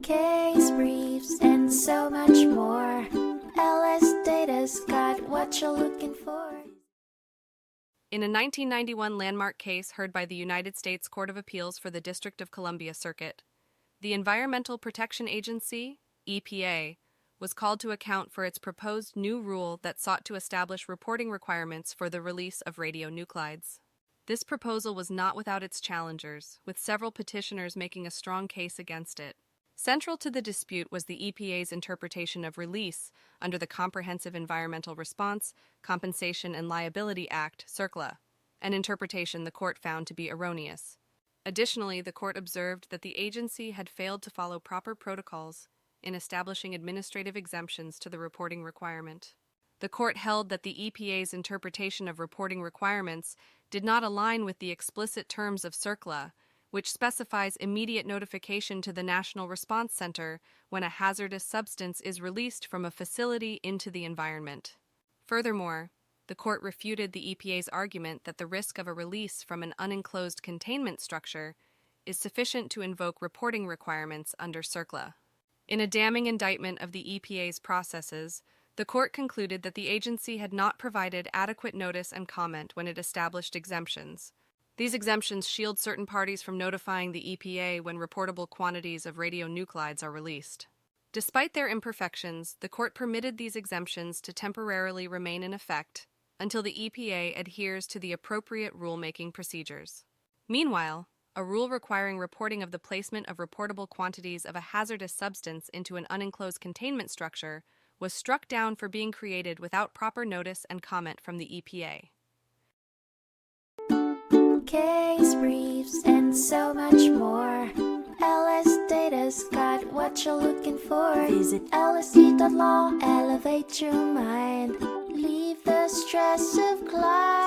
case briefs, and so much more. LSData's got what you're looking for. In a 1991 landmark case heard by the United States Court of Appeals for the District of Columbia Circuit, the Environmental Protection Agency, EPA, was called to account for its proposed new rule that sought to establish reporting requirements for the release of radionuclides. This proposal was not without its challengers, with several petitioners making a strong case against it. Central to the dispute was the EPA's interpretation of release under the Comprehensive Environmental Response, Compensation and Liability Act, CERCLA, an interpretation the court found to be erroneous. Additionally, the court observed that the agency had failed to follow proper protocols in establishing administrative exemptions to the reporting requirement. The court held that the EPA's interpretation of reporting requirements did not align with the explicit terms of CERCLA, which specifies immediate notification to the National Response Center when a hazardous substance is released from a facility into the environment. Furthermore, the court refuted the EPA's argument that the risk of a release from an unenclosed containment structure is sufficient to invoke reporting requirements under CERCLA. In a damning indictment of the EPA's processes, the court concluded that the agency had not provided adequate notice and comment when it established exemptions. These exemptions shield certain parties from notifying the EPA when reportable quantities of radionuclides are released. Despite their imperfections, the court permitted these exemptions to temporarily remain in effect until the EPA adheres to the appropriate rulemaking procedures. Meanwhile, a rule requiring reporting of the placement of reportable quantities of a hazardous substance into an unenclosed containment structure was struck down for being created without proper notice and comment from the EPA. Case briefs, and so much more. LSData's got what you're looking for. Visit lsd.law, elevate your mind. Leave the stress of climb.